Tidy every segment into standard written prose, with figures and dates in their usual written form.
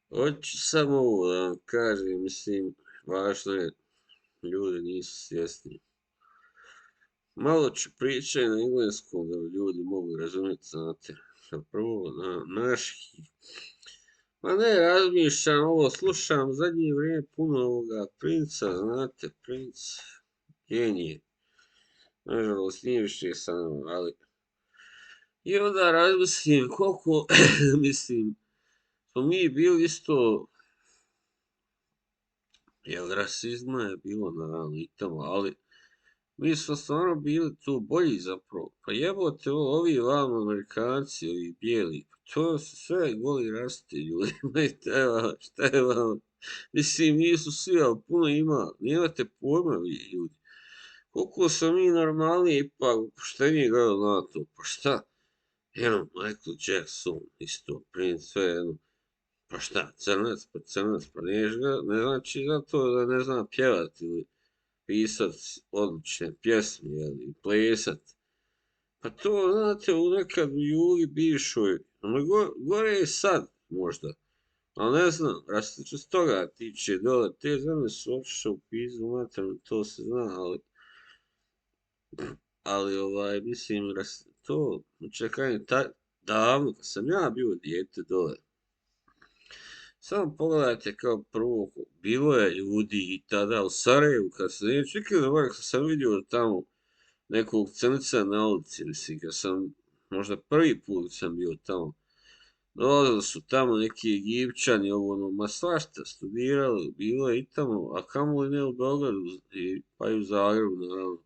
Hoću samo ovo da vam kažem, mislim, važno je, ljudi nisu svjesni. Malo ću pričati na engleskom da bi ljudi mogu razumjeti, znate. Prvo, na naški. Ma ne, razmišljam ovo, slušam zadnje vrijeme puno ovoga princa, znate, princ, genije. Nažalost, nije više sa nama, ali... I onda razmislim koliko, mislim, smo mi bili isto, jer rasizma je bilo naravno i tamo, ali mi smo stvarno bili tu bolji zapravo. Pa jebote, ovi vamo Amerikanci, ovi bijeli, pa to su sve goli rasti ljudi, ma šta je vama? Mislim, nisu svi, ali puno ima, nemate pojma vi ljudi. Koliko smo mi normalnije, ipak poštenije gledali na to, pa šta? Evo, Michael Jackson, isto, princ, sve jedno. Pa šta, crnac, pa ne znači zato da ne zna pjevati ili pisat odlične pjesme ili plesat. Pa to, znate, u nekad u Jugi bivšoj, gore je sad možda, ali ne znam, što se toga tiče dole, te zemlje su otišle u pizdu materinu, to se zna, mislim, to, čekaj, davno, kad sam ja bio dijete dole, samo pogledajte kao prvo, bilo je ljudi i tada u Sarajevu, kad sam, čekaj da kad sam vidio tamo nekog crnca na ulici, mislim, kad sam, možda prvi put sam bio tamo, dolazili su tamo neki Egipćani, ma svašta, studirali, bilo je i tamo, a kamoli ne u Beogradu, pa i u Zagrebu, naravno,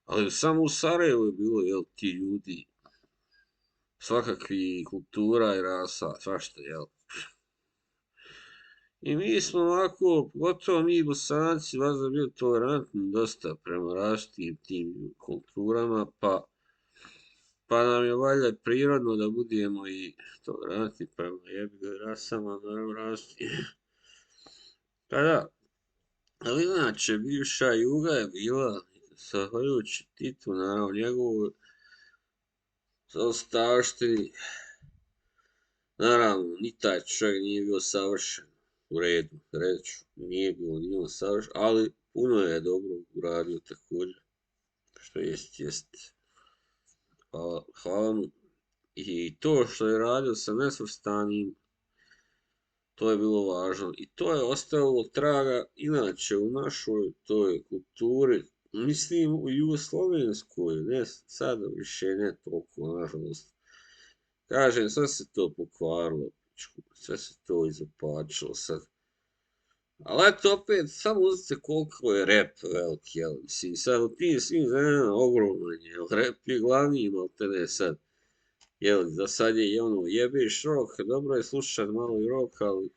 ali samo u Sarajevu je bilo, jel, ti ljudi, svakakvi kultura i rasa, svašta, jel. I mi smo ovako, pogotovo mi Bosanci, valjda bili tolerantni dosta prema različitim tim kulturama, pa nam je valjda prirodno da budemo i tolerantni prema jebiga rasama, naravno različitim. Pa da, ali inače, bivša Juga je bila, zahvaljujući Titu, naravno njegovu zaostavštini, naravno, ni taj čovjek nije bio savršen. U redu, reću, nije bilo ni on savršen, ali puno je dobro uradio također, što jest. Hvala mu. I to što je radio sa nesvrstanim, to je bilo važno. I to je ostavilo traga, inače u našoj toj kulturi, mislim u Jugoslovenskoj, ne sada više ne toliko, nažalost. Kažem, sve se to pokvarilo, sve se to izopačilo sad. Ali eto, opet, samo uzite koliko je rap veliki, jel? Mislim, sad u tim svim zemljama ogroman je, jel? Rap je glavni, malte ne sad. Jel, za sad je i ono, jebeš rock, dobro je slušat malo i rock, ali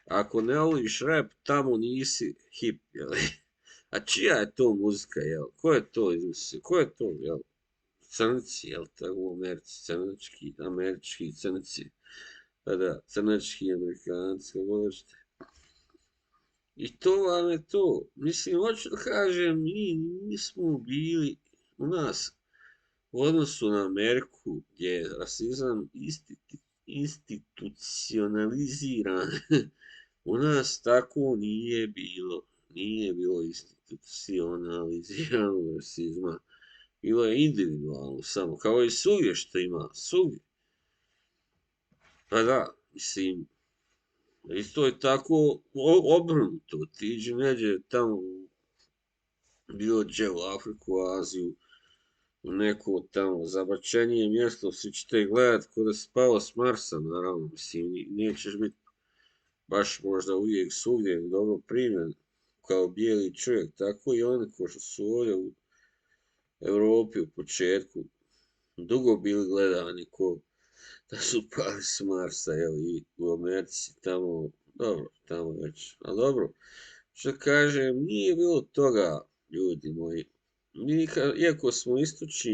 ako ne voliš rap, tamo nisi hip, jel? A čija je to muzika, jel? Ko je to izmislio? Ko je to, jel? Crnci, jel, tako u Americi, američki crnci, pa da, crnački Amerikanci, kako hoćete. I to vam je to. Mislim, hoću da kažem, mi nismo bili u nas u odnosu na Ameriku, gdje je rasizam institucionaliziran. U nas tako nije bilo. Nije bilo institucionaliziranog rasizma. Bilo je individualno samo, kao i svugdje što ima, svugdje. Pa da, mislim, isto je tako obrnuto, tiđi neđe tamo, bilo gdje u Afriku, Aziju, u neko tamo zabačenije mjesto, svi ćete gledat ko da se spao s Marsa, naravno, mislim, nećeš biti baš možda uvijek svugdje dobro primjen kao bijeli čovjek, tako i oni ko što su ovdje u Evropi u početku dugo bili gledani ko da su pali s Marsa, jel, i u Americi tamo, dobro, tamo već, ali dobro, što kažem, nije bilo toga, ljudi moji, iako smo istočni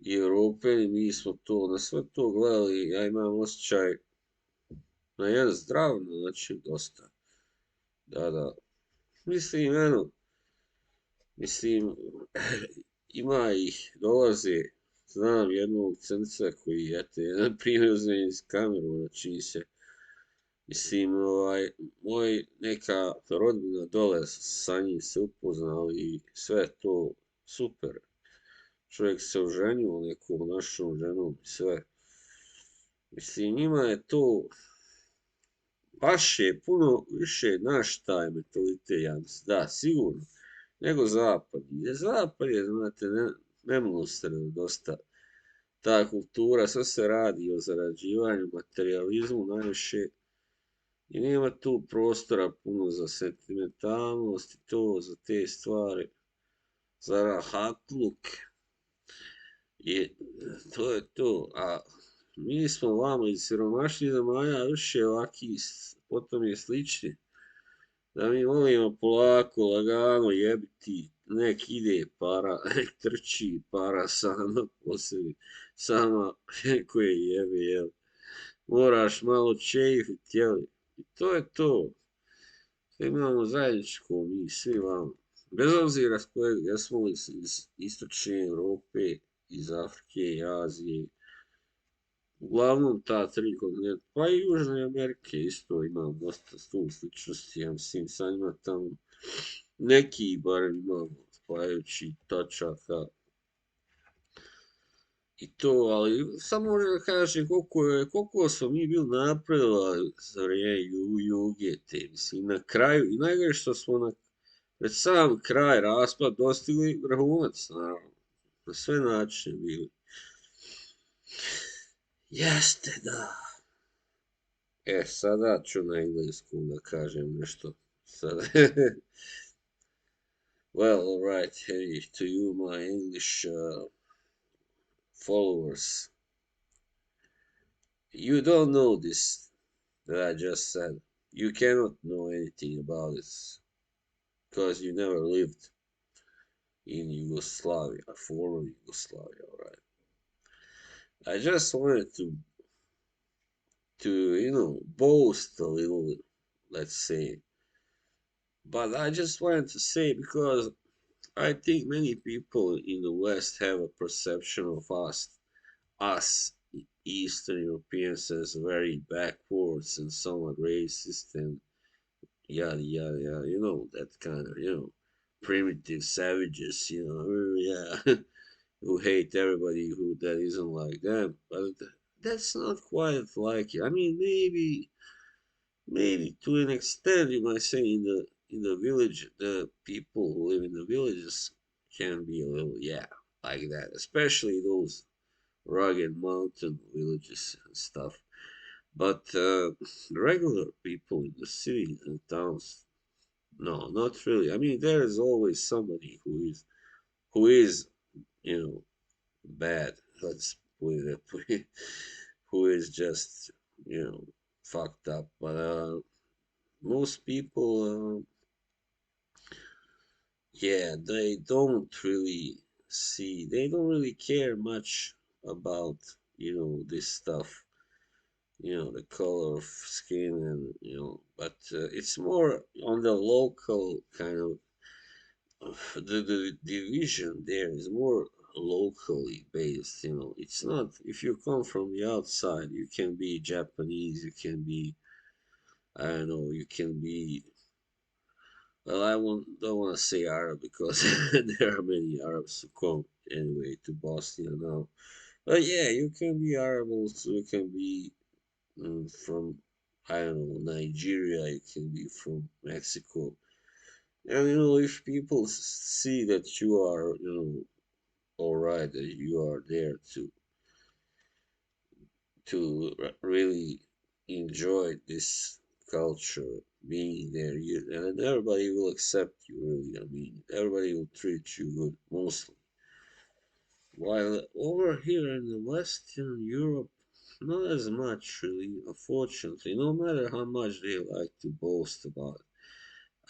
Europeni, mi smo to, na sve to gledali, ja imam osjećaj na jedan zdrav način dosta, da, mislim, ima ih, dolaze, znam jednog crnca koji, eto, jedan primjer uzme iz Kameruna, čini se, Mislim, moj neka rodbina dole sa njim se upoznao i sve to super. Čovjek se oženio nekom našom ženom i sve. Mislim, njima je to baš je puno više naš taj mentalitet, ja mislim, da, sigurno, nego zapad. Jer zapad je, znate, nemilosrdno dosta. Ta kultura, sve se radi o zarađivanju, materializmu najviše i nema tu prostora puno za sentimentalnost i to, za te stvari, za rahatluk i to je to. A mi smo vamo iz siromašnih zemalja više ovaki, potom je slični. Da mi volimo polako, lagano jebiti, nek ide para, nek trči para sama po sebi, sama koje jebe, jel? Moraš malo čejfit, jel? I to je to. Sve imamo zajedničko, mi svi vamo. Bez obzira s kojeg, jesmo li iz istočne Europe, iz Afrike i Azije, uglavnom ta tri kontinenta, pa i Južne Amerike isto ima dosta tu sličnosti, ja mislim, sa njima tamo neki barem imamo spajajući tačaka i to, ali samo možda da kažem koliko smo mi bili napredovali za vrijeme Juge te, mislim, na kraju, i najgore što smo pred sam kraj raspad dostigli vrhunac, naravno, na sve načine bili. Jeste, da. Sada ću na engleskom da kažem nešto. Sada. Well, all right, hey, to you, my English followers. You don't know this that I just said. You cannot know anything about this because you never lived in Yugoslavia, former Yugoslavia, all right? I just wanted to boast a little, let's say. But I just wanted to say because I think many people in the West have a perception of us Eastern Europeans as very backwards and somewhat racist and yada yada yada. You know that kind of primitive savages. Yeah, who hate everybody who that isn't like them. But that's not quite like it. I mean, maybe to an extent you might say in the village, the people who live in the villages can be a little like that, especially those rugged mountain villages and stuff. But the regular people in the cities and towns, no, not really. I mean, there is always somebody who is bad. Let's put it that way. Who is just fucked up. But most people, they don't really they don't really care much about this stuff. The color of skin and but it's more on the local kind of the division there is more locally based. It's not if you come from the outside, you can be Japanese, you can be, I don't know, you can be, well, don't want to say Arab because there are many Arabs who come anyway to Bosnia now. But yeah, you can be Arab also, you can be from, I don't know, Nigeria, you can be from Mexico. And if people see that you are, all right, that you are there to really enjoy this culture, being there, and everybody will accept you. Really, I mean, everybody will treat you good, mostly. While over here in the Western Europe, not as much, really, unfortunately. No matter how much they like to boast about it,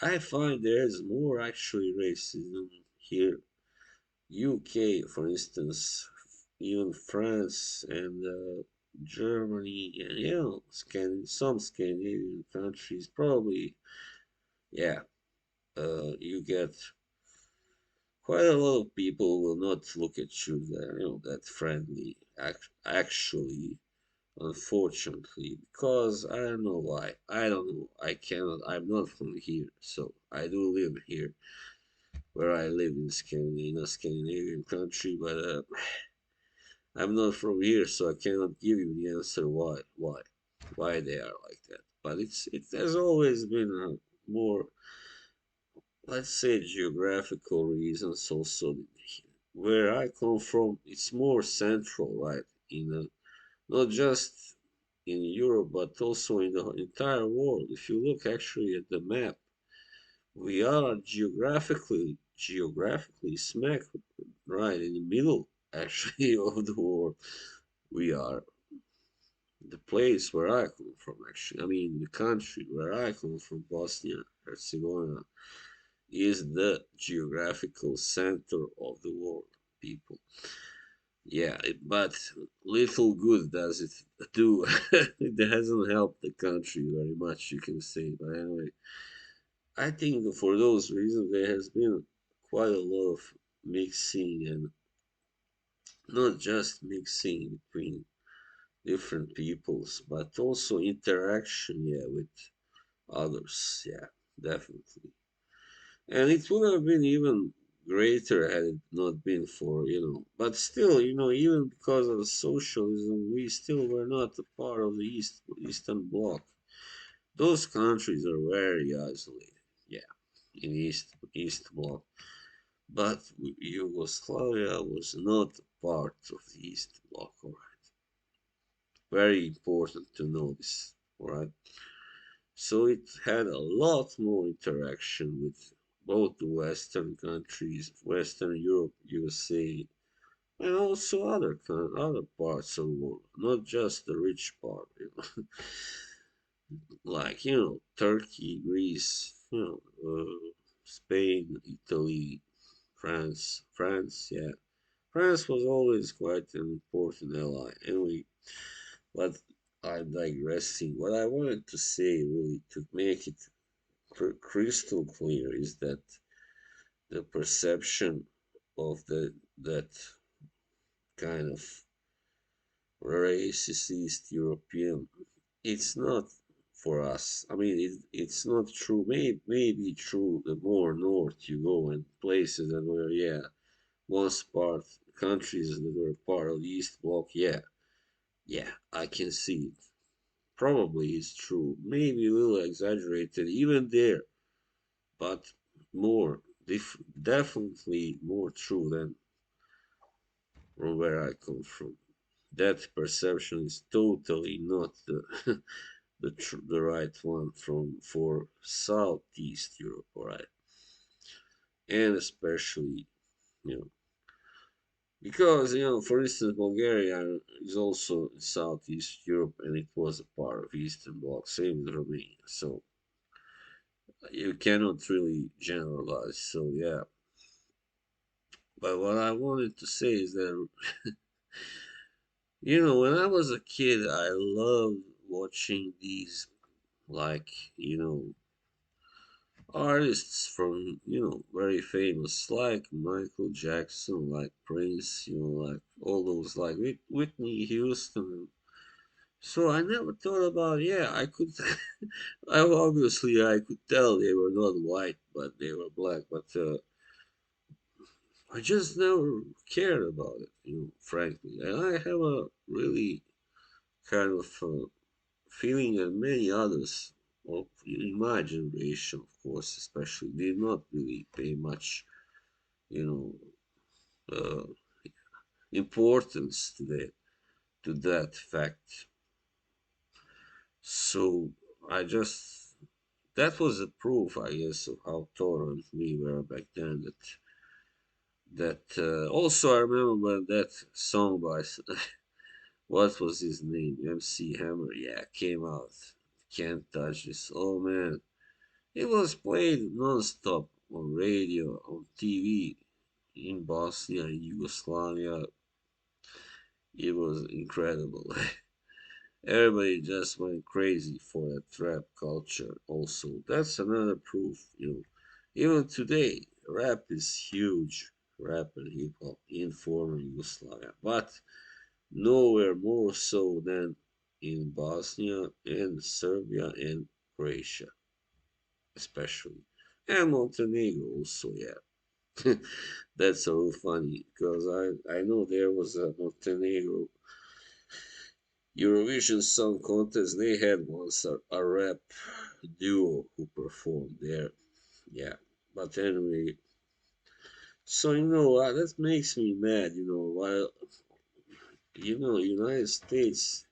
I find there is more actually racism here. UK, for instance, even France and Germany, and some Scandinavian countries, probably, yeah, you get quite a lot of people will not look at you that friendly. Actually, unfortunately, because I don't know why. I don't know. I cannot. I'm not from here, so I do live here, where I live in Scandinavia, Scandinavian country, but I'm not from here, so I cannot give you the answer why they are like that. But it has always been more, let's say, geographical reasons. Also, where I come from, it's more central, right? In not just in Europe, but also in the entire world. If you look actually at the map, we are geographically smack right in the middle actually of the world. We are the place where I come from actually. I mean the country where I come from, Bosnia Herzegovina, is the geographical center of the world, people. Yeah, but little good does it do. It hasn't helped the country very much, you can say. But anyway, I think that for those reasons there has been quite a lot of mixing, and not just mixing between different peoples, but also interaction, yeah, with others, yeah, definitely. And it would have been even greater had it not been for, but still, even because of socialism, we still were not a part of the Eastern Bloc. Those countries are very isolated, yeah, in East Bloc. But Yugoslavia was not a part of the East Bloc, all right? Very important to know this, all right? So it had a lot more interaction with both the Western countries, Western Europe, USA, and also other parts of the world, not just the rich part, like Turkey, Greece, Spain, Italy, yeah. France was always quite an important ally. Anyway, but I'm digressing. What I wanted to say, really, to make it crystal clear, is that the perception of that kind of racist East European, it's not for us. I mean, it's not true. Maybe true the more north you go and places that were, yeah, once part countries that were part of the East Bloc, yeah, yeah, I can see it. Probably it's true. Maybe a little exaggerated even there, but more, definitely more true than from where I come from. That perception is totally not the the right one for Southeast Europe, all right, and especially you know because for instance, Bulgaria is also in Southeast Europe, and it was a part of Eastern Bloc, same with Romania. So you cannot really generalize. So yeah, but what I wanted to say is that when I was a kid, I loved watching these, like, artists from, very famous, like Michael Jackson, like Prince, like all those, like Whitney Houston. So I never thought about, yeah, I could, obviously I could tell they were not white, but they were black, but I just never cared about it, frankly. And I have a really kind of feeling that many others of in my generation, of course, especially, did not really pay much, you know, importance to that fact. So I just that was a proof, I guess, of how tolerant we were back then. That also I remember that song by what was his name? MC Hammer. Yeah, came out. Can't touch this. Oh man, it was played non-stop on radio, on TV in Bosnia and Yugoslavia. It was incredible. Everybody just went crazy for that rap culture. Also, that's another proof. Even today, rap is huge. Rap and hip hop in former Yugoslavia, but nowhere more so than in Bosnia and Serbia and Croatia, especially. And Montenegro also, yeah. That's so funny because I know there was a Montenegro Eurovision Song Contest. They had once a rap duo who performed there. Yeah. But anyway, so that makes me mad. While United States,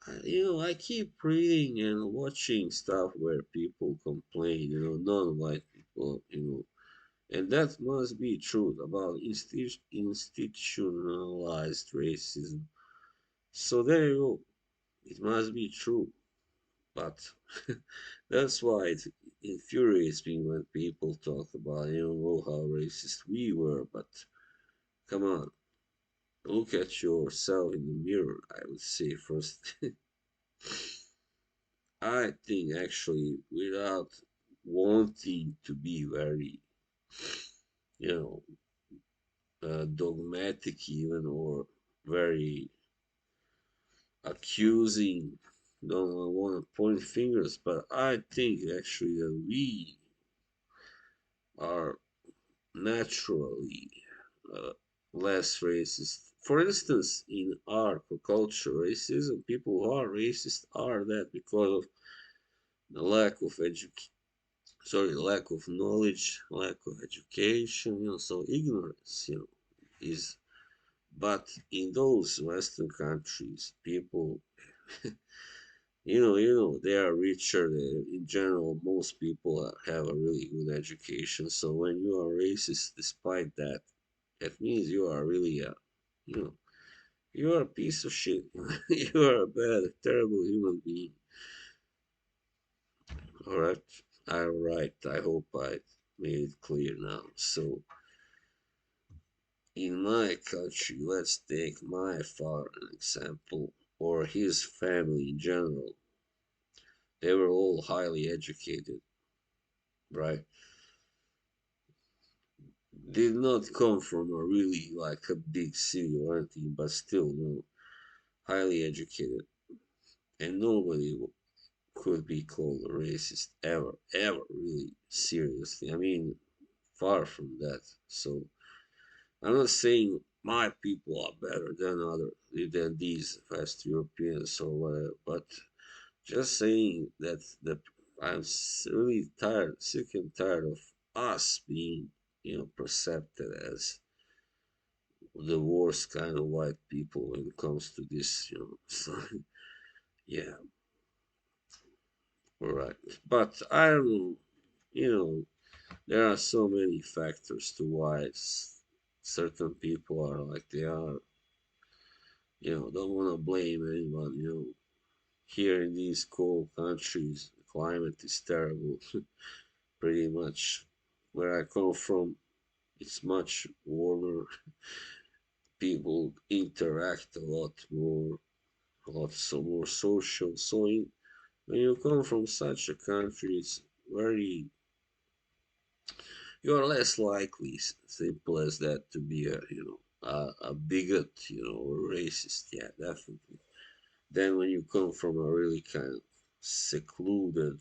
I keep reading and watching stuff where people complain. Non-white people. And that must be true about institutionalized racism. So there you go. It must be true. But that's why it infuriates me when people talk about, oh, how racist we were. But come on, look at yourself in the mirror, I would say first. I think actually, without wanting to be very, you dogmatic even, or very accusing, don't want to point fingers, but I think actually that we are naturally uh, less racist. For instance, in our culture, racism, people who are racist are that because of the lack of lack of knowledge, lack of education, so ignorance, is. But in those Western countries, people, they are richer. In general, most people have a really good education. So when you are racist, despite that, it means you are really you know, you are a piece of shit. You are a bad, terrible human being. All right, I'm right. I hope I made it clear now. So in my country, let's take my father an example, or his family in general. They were all highly educated, right? Did not come from a really like a big city or anything, but still, highly educated, and nobody could be called a racist ever, ever, really seriously. I mean, far from that. So I'm not saying my people are better than these West Europeans or whatever, but just saying that really tired, sick and tired of us being, perceived as the worst kind of white people when it comes to this, So, yeah, all right. But I don't know, you know, there are so many factors to why certain people are like they are. Don't want to blame anyone. Here in these cold countries, the climate is terrible. Pretty much where I come from, it's much warmer. People interact a lot more, a lot so more social. So when you come from such a country, it's very you are less likely, simple as that, to be a bigot, or racist. Yeah, definitely. Then when you come from a really kind of secluded,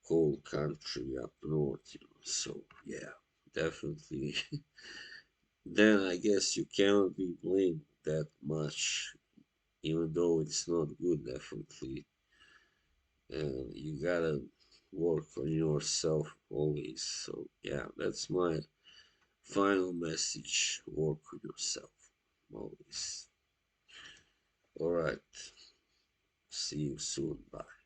cold country up north, so yeah, definitely. Then I guess you cannot be blamed that much, even though it's not good, definitely. And you gotta work on yourself always. So yeah, that's my final message: work on yourself always. All right. See you soon. Bye.